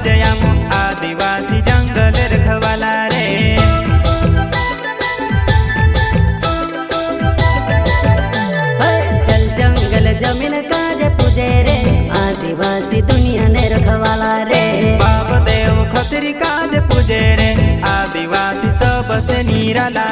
जयामो आदिवासी जंगल रखवाला रे। चल जंगल जमीन काजे पूजे रे आदिवासी दुनिया ने रखवाला रे। बाप देव खतरी काज पूजे रे आदिवासी सबसे निराला